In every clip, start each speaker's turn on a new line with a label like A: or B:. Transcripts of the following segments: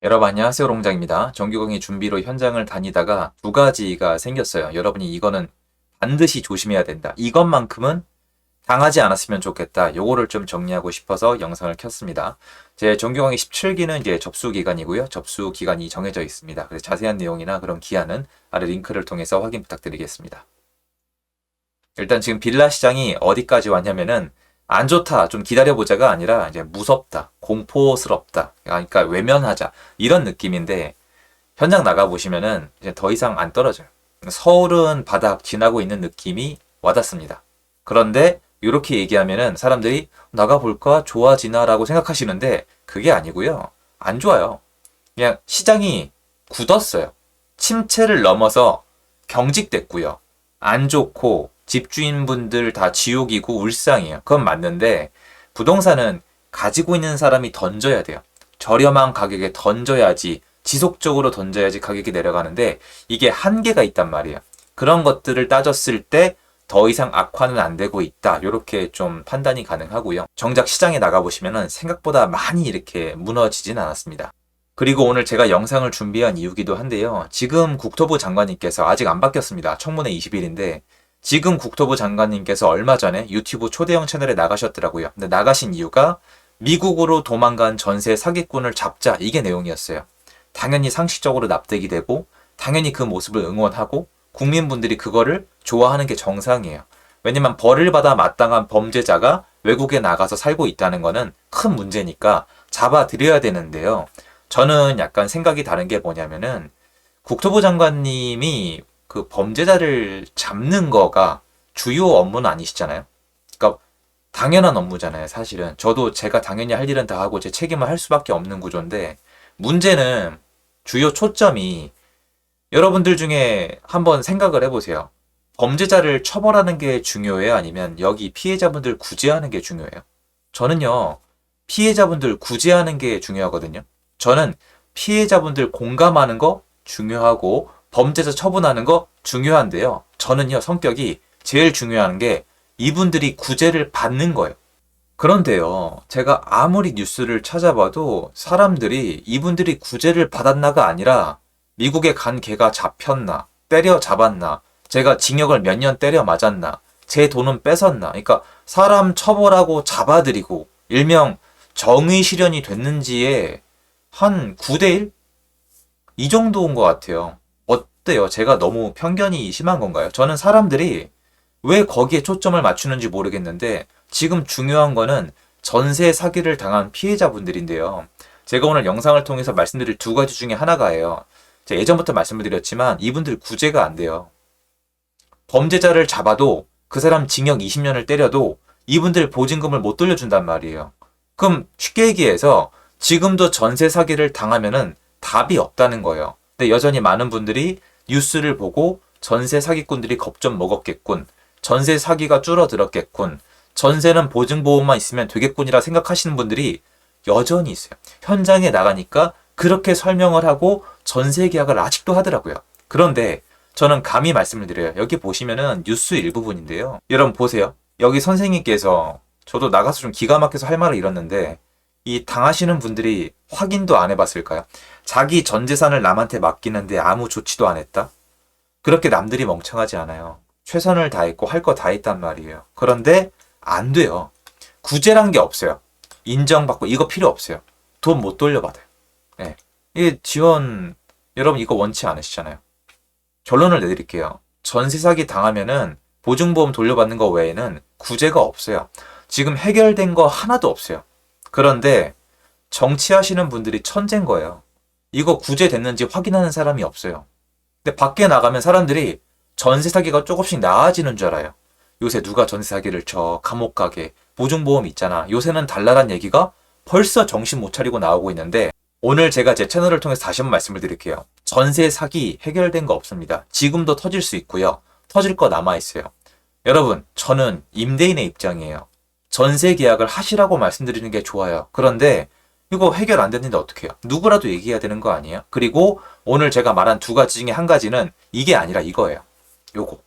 A: 여러분 안녕하세요, 롱장입니다. 정규 강의 준비로 현장을 다니다가 두 가지가 생겼어요. 여러분이 이거는 반드시 조심해야 된다. 이것만큼은 당하지 않았으면 좋겠다. 요거를 좀 정리하고 싶어서 영상을 켰습니다. 제 정규 강의 17기는 이제 접수 기간이고요. 접수 기간이 정해져 있습니다. 그래서 자세한 내용이나 그런 기한은 아래 링크를 통해서 확인 부탁드리겠습니다. 일단 지금 빌라 시장이 어디까지 왔냐면은 안 좋다, 좀 기다려보자가 아니라 이제 무섭다, 공포스럽다, 그러니까 외면하자 이런 느낌인데 현장 나가보시면은 이제 더 이상 안 떨어져요. 서울은 바닥 지나고 있는 느낌이 와닿습니다. 그런데 이렇게 얘기하면은 사람들이 나가볼까 좋아지나라고 생각하시는데 그게 아니고요. 안 좋아요. 그냥 시장이 굳었어요. 침체를 넘어서 경직됐고요. 안 좋고 집주인분들 다 지옥이고 울상이에요. 그건 맞는데 부동산은 가지고 있는 사람이 던져야 돼요. 저렴한 가격에 던져야지 지속적으로 던져야지 가격이 내려가는데 이게 한계가 있단 말이에요. 그런 것들을 따졌을 때 더 이상 악화는 안 되고 있다. 이렇게 좀 판단이 가능하고요. 정작 시장에 나가보시면 생각보다 많이 이렇게 무너지진 않았습니다. 그리고 오늘 제가 영상을 준비한 이유기도 한데요. 지금 국토부 장관님께서 아직 안 바뀌었습니다. 청문회 20일인데 지금 국토부 장관님께서 얼마 전에 유튜브 초대형 채널에 나가셨더라고요. 근데 나가신 이유가 미국으로 도망간 전세 사기꾼을 잡자 이게 내용이었어요. 당연히 상식적으로 납득이 되고 당연히 그 모습을 응원하고 국민분들이 그거를 좋아하는 게 정상이에요. 왜냐면 벌을 받아 마땅한 범죄자가 외국에 나가서 살고 있다는 거는 큰 문제니까 잡아드려야 되는데요. 저는 약간 생각이 다른 게 뭐냐면은 국토부 장관님이 그 범죄자를 잡는 거가 주요 업무는 아니시잖아요. 그러니까 당연한 업무잖아요, 사실은. 저도 제가 당연히 할 일은 다 하고 제 책임을 할 수밖에 없는 구조인데 문제는 주요 초점이 여러분들 중에 한번 생각을 해보세요. 범죄자를 처벌하는 게 중요해요? 아니면 여기 피해자분들 구제하는 게 중요해요? 저는요, 피해자분들 구제하는 게 중요하거든요. 저는 피해자분들 공감하는 거 중요하고 범죄자 처분하는 거 중요한데요. 저는요, 성격이 제일 중요한 게 이분들이 구제를 받는 거예요. 그런데요, 제가 아무리 뉴스를 찾아봐도 사람들이 이분들이 구제를 받았나가 아니라 미국에 간 걔가 잡혔나, 때려잡았나, 제가 징역을 몇 년 때려 맞았나, 제 돈은 뺏었나. 그러니까 사람 처벌하고 잡아들이고 일명 정의 실현이 됐는지에 한 9대1? 이 정도인 것 같아요. 어때요? 제가 너무 편견이 심한 건가요? 저는 사람들이 왜 거기에 초점을 맞추는지 모르겠는데 지금 중요한 거는 전세 사기를 당한 피해자분들인데요. 제가 오늘 영상을 통해서 말씀드릴 두 가지 중에 하나가예요. 제가 예전부터 말씀을 드렸지만 이분들 구제가 안 돼요. 범죄자를 잡아도 그 사람 징역 20년을 때려도 이분들 보증금을 못 돌려준단 말이에요. 그럼 쉽게 얘기해서 지금도 전세 사기를 당하면은 답이 없다는 거예요. 근데 여전히 많은 분들이 뉴스를 보고 전세 사기꾼들이 겁 좀 먹었겠군. 전세 사기가 줄어들었겠군. 전세는 보증보험만 있으면 되겠군이라 생각하시는 분들이 여전히 있어요. 현장에 나가니까 그렇게 설명을 하고 전세 계약을 아직도 하더라고요. 그런데 저는 감히 말씀을 드려요. 여기 보시면은 뉴스 일부분인데요. 여러분 보세요. 여기 선생님께서 저도 나가서 좀 기가 막혀서 할 말을 잃었는데 이 당하시는 분들이 확인도 안 해봤을까요? 자기 전 재산을 남한테 맡기는데 아무 조치도 안 했다? 그렇게 남들이 멍청하지 않아요. 최선을 다했고 할 거 다 했단 말이에요. 그런데 안 돼요. 구제란 게 없어요. 인정받고 이거 필요 없어요. 돈 못 돌려받아요. 네. 이 지원 여러분 이거 원치 않으시잖아요. 결론을 내드릴게요. 전세 사기 당하면은 보증보험 돌려받는 거 외에는 구제가 없어요. 지금 해결된 거 하나도 없어요. 그런데 정치하시는 분들이 천재인 거예요. 이거 구제됐는지 확인하는 사람이 없어요. 근데 밖에 나가면 사람들이 전세 사기가 조금씩 나아지는 줄 알아요. 요새 누가 전세 사기를 쳐, 감옥 가게, 보증보험 있잖아. 요새는 달라란 얘기가 벌써 정신 못 차리고 나오고 있는데 오늘 제가 제 채널을 통해서 다시 한번 말씀을 드릴게요. 전세 사기 해결된 거 없습니다. 지금도 터질 수 있고요. 터질 거 남아있어요. 여러분, 저는 임대인의 입장이에요. 전세 계약을 하시라고 말씀드리는 게 좋아요. 그런데 이거 해결 안 됐는데 어떻게 해요? 누구라도 얘기해야 되는 거 아니에요? 그리고 오늘 제가 말한 두 가지 중에 한 가지는 이게 아니라 이거예요. 요거.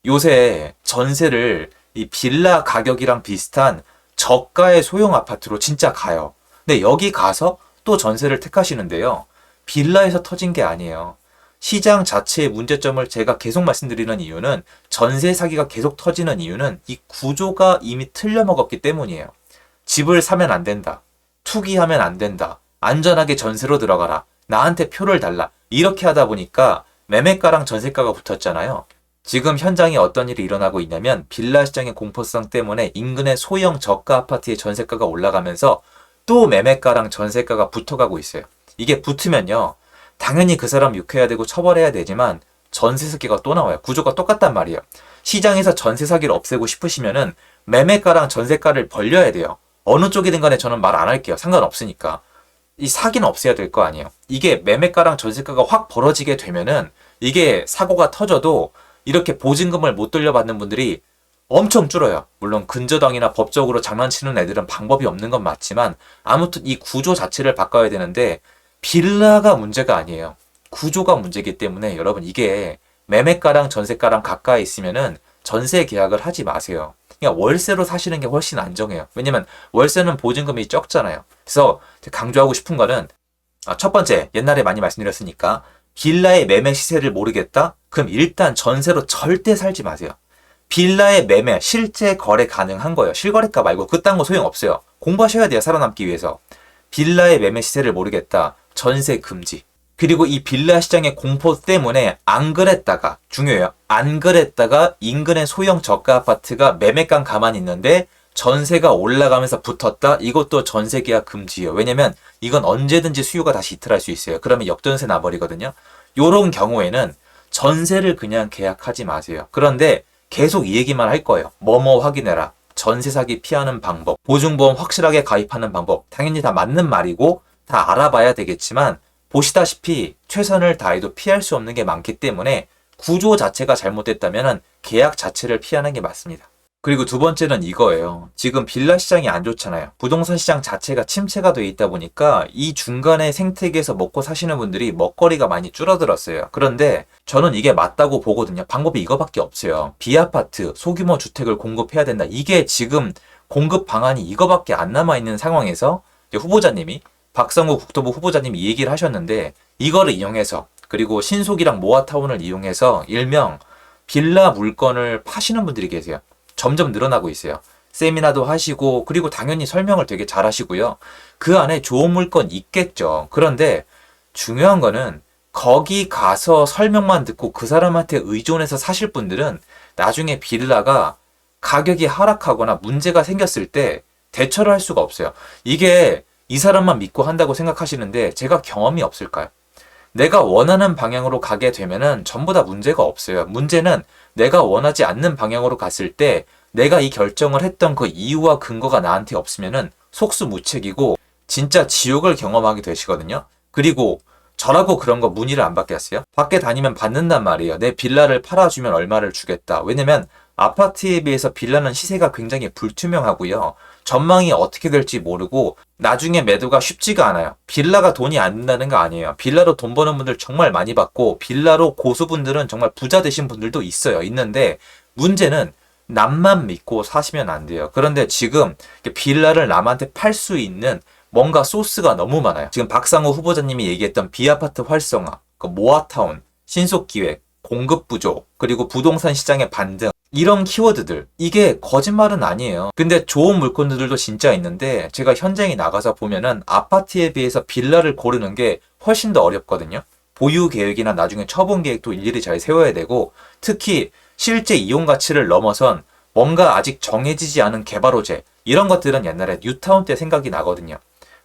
A: 요새 전세를 이 빌라 가격이랑 비슷한 저가의 소형 아파트로 진짜 가요. 근데 여기 가서 또 전세를 택하시는데요. 빌라에서 터진 게 아니에요. 시장 자체의 문제점을 제가 계속 말씀드리는 이유는 전세 사기가 계속 터지는 이유는 이 구조가 이미 틀려먹었기 때문이에요. 집을 사면 안 된다. 투기하면 안 된다. 안전하게 전세로 들어가라. 나한테 표를 달라. 이렇게 하다 보니까 매매가랑 전세가가 붙었잖아요. 지금 현장에 어떤 일이 일어나고 있냐면 빌라 시장의 공포성 때문에 인근의 소형 저가 아파트의 전세가가 올라가면서 또 매매가랑 전세가가 붙어가고 있어요. 이게 붙으면요. 당연히 그 사람 욕해야 되고 처벌해야 되지만 전세 사기가 또 나와요. 구조가 똑같단 말이에요. 시장에서 전세 사기를 없애고 싶으시면은 매매가랑 전세가를 벌려야 돼요. 어느 쪽이든 간에 저는 말 안 할게요. 상관없으니까. 이 사기는 없애야 될 거 아니에요. 이게 매매가랑 전세가가 확 벌어지게 되면은 이게 사고가 터져도 이렇게 보증금을 못 돌려받는 분들이 엄청 줄어요. 물론 근저당이나 법적으로 장난치는 애들은 방법이 없는 건 맞지만 아무튼 이 구조 자체를 바꿔야 되는데 빌라가 문제가 아니에요. 구조가 문제이기 때문에 여러분 이게 매매가랑 전세가랑 가까이 있으면은 전세 계약을 하지 마세요. 그냥 월세로 사시는 게 훨씬 안정해요. 왜냐면 월세는 보증금이 적잖아요. 그래서 강조하고 싶은 거는 첫 번째, 옛날에 많이 말씀드렸으니까 빌라의 매매 시세를 모르겠다? 그럼 일단 전세로 절대 살지 마세요. 빌라의 매매, 실제 거래 가능한 거예요. 실거래가 말고 그딴 거 소용없어요. 공부하셔야 돼요. 살아남기 위해서. 빌라의 매매 시세를 모르겠다. 전세 금지. 그리고 이 빌라 시장의 공포 때문에 안 그랬다가, 중요해요. 안 그랬다가 인근의 소형 저가 아파트가 매매가 가만히 있는데 전세가 올라가면서 붙었다? 이것도 전세 계약 금지예요. 왜냐면 이건 언제든지 수요가 다시 이탈할 수 있어요. 그러면 역전세 나버리거든요. 요런 경우에는 전세를 그냥 계약하지 마세요. 그런데 계속 이 얘기만 할 거예요. 뭐뭐 확인해라. 전세 사기 피하는 방법. 보증보험 확실하게 가입하는 방법. 당연히 다 맞는 말이고 다 알아봐야 되겠지만 보시다시피 최선을 다해도 피할 수 없는 게 많기 때문에 구조 자체가 잘못됐다면 계약 자체를 피하는 게 맞습니다. 그리고 두 번째는 이거예요. 지금 빌라 시장이 안 좋잖아요. 부동산 시장 자체가 침체가 돼 있다 보니까 이 중간에 생태계에서 먹고 사시는 분들이 먹거리가 많이 줄어들었어요. 그런데 저는 이게 맞다고 보거든요. 방법이 이거밖에 없어요. 비아파트, 소규모 주택을 공급해야 된다. 이게 지금 공급 방안이 이거밖에 안 남아있는 상황에서 후보자님이 박성우 국토부 후보자님이 이 얘기를 하셨는데 이거를 이용해서 그리고 신속이랑 모아타운을 이용해서 일명 빌라 물건을 파시는 분들이 계세요. 점점 늘어나고 있어요. 세미나도 하시고 그리고 당연히 설명을 되게 잘 하시고요. 그 안에 좋은 물건 있겠죠. 그런데 중요한 거는 거기 가서 설명만 듣고 그 사람한테 의존해서 사실 분들은 나중에 빌라가 가격이 하락하거나 문제가 생겼을 때 대처를 할 수가 없어요. 이게 이 사람만 믿고 한다고 생각하시는데 제가 경험이 없을까요? 내가 원하는 방향으로 가게 되면은 전부 다 문제가 없어요. 문제는 내가 원하지 않는 방향으로 갔을 때 내가 이 결정을 했던 그 이유와 근거가 나한테 없으면은 속수무책이고 진짜 지옥을 경험하게 되시거든요. 그리고 저라고 그런 거 문의를 안 받겠어요? 밖에 다니면 받는단 말이에요. 내 빌라를 팔아주면 얼마를 주겠다. 왜냐면 아파트에 비해서 빌라는 시세가 굉장히 불투명하고요. 전망이 어떻게 될지 모르고 나중에 매도가 쉽지가 않아요. 빌라가 돈이 안 든다는 거 아니에요. 빌라로 돈 버는 분들 정말 많이 봤고 빌라로 고수분들은 정말 부자 되신 분들도 있어요. 있는데 문제는 남만 믿고 사시면 안 돼요. 그런데 지금 빌라를 남한테 팔 수 있는 뭔가 소스가 너무 많아요. 지금 박상호 후보자님이 얘기했던 비아파트 활성화, 모아타운, 신속기획, 공급 부족, 그리고 부동산 시장의 반등 이런 키워드들 이게 거짓말은 아니에요. 근데 좋은 물건들도 진짜 있는데 제가 현장에 나가서 보면은 아파트에 비해서 빌라를 고르는 게 훨씬 더 어렵거든요. 보유 계획이나 나중에 처분 계획도 일일이 잘 세워야 되고 특히 실제 이용 가치를 넘어선 뭔가 아직 정해지지 않은 개발 호재 이런 것들은 옛날에 뉴타운 때 생각이 나거든요.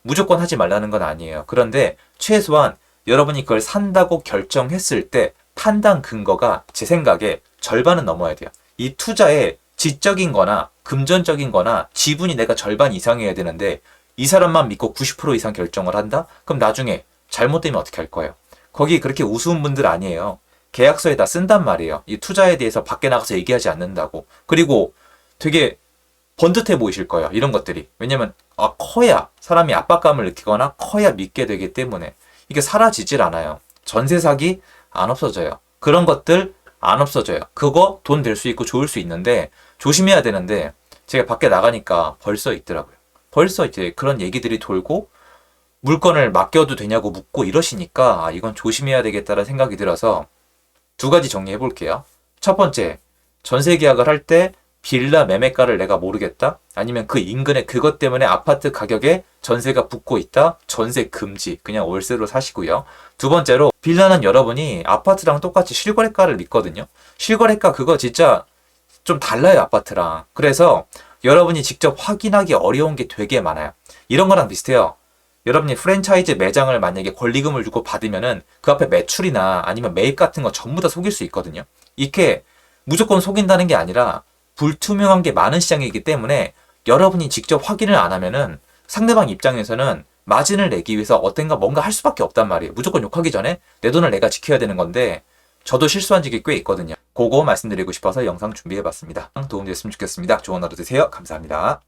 A: 무조건 하지 말라는 건 아니에요. 그런데 최소한 여러분이 그걸 산다고 결정했을 때 판단 근거가 제 생각에 절반은 넘어야 돼요. 이 투자에 지적인 거나 금전적인 거나 지분이 내가 절반 이상이어야 되는데 이 사람만 믿고 90% 이상 결정을 한다? 그럼 나중에 잘못되면 어떻게 할 거예요? 거기 그렇게 우스운 분들 아니에요. 계약서에다 쓴단 말이에요. 이 투자에 대해서 밖에 나가서 얘기하지 않는다고. 그리고 되게 번듯해 보이실 거예요. 이런 것들이. 왜냐면 커야 사람이 압박감을 느끼거나 커야 믿게 되기 때문에 이게 사라지질 않아요. 전세 사기 안 없어져요. 그런 것들 안 없어져요. 그거 돈 될 수 있고 좋을 수 있는데 조심해야 되는데 제가 밖에 나가니까 벌써 있더라고요. 벌써 이제 그런 얘기들이 돌고 물건을 맡겨도 되냐고 묻고 이러시니까 이건 조심해야 되겠다는 생각이 들어서 두 가지 정리해 볼게요. 첫 번째, 전세 계약을 할 때 빌라 매매가를 내가 모르겠다? 아니면 그 인근에 그것 때문에 아파트 가격에 전세가 붙고 있다? 전세 금지. 그냥 월세로 사시고요. 두 번째로, 빌라는 여러분이 아파트랑 똑같이 실거래가를 믿거든요. 실거래가 그거 진짜 좀 달라요, 아파트랑. 그래서 여러분이 직접 확인하기 어려운 게 되게 많아요. 이런 거랑 비슷해요. 여러분이 프랜차이즈 매장을 만약에 권리금을 주고 받으면은 그 앞에 매출이나 아니면 매입 같은 거 전부 다 속일 수 있거든요. 이게 무조건 속인다는 게 아니라 불투명한 게 많은 시장이기 때문에 여러분이 직접 확인을 안 하면은 상대방 입장에서는 마진을 내기 위해서 어떤가 뭔가 할 수밖에 없단 말이에요. 무조건 욕하기 전에 내 돈을 내가 지켜야 되는 건데 저도 실수한 적이 꽤 있거든요. 그거 말씀드리고 싶어서 영상 준비해봤습니다. 도움됐으면 좋겠습니다. 좋은 하루 되세요. 감사합니다.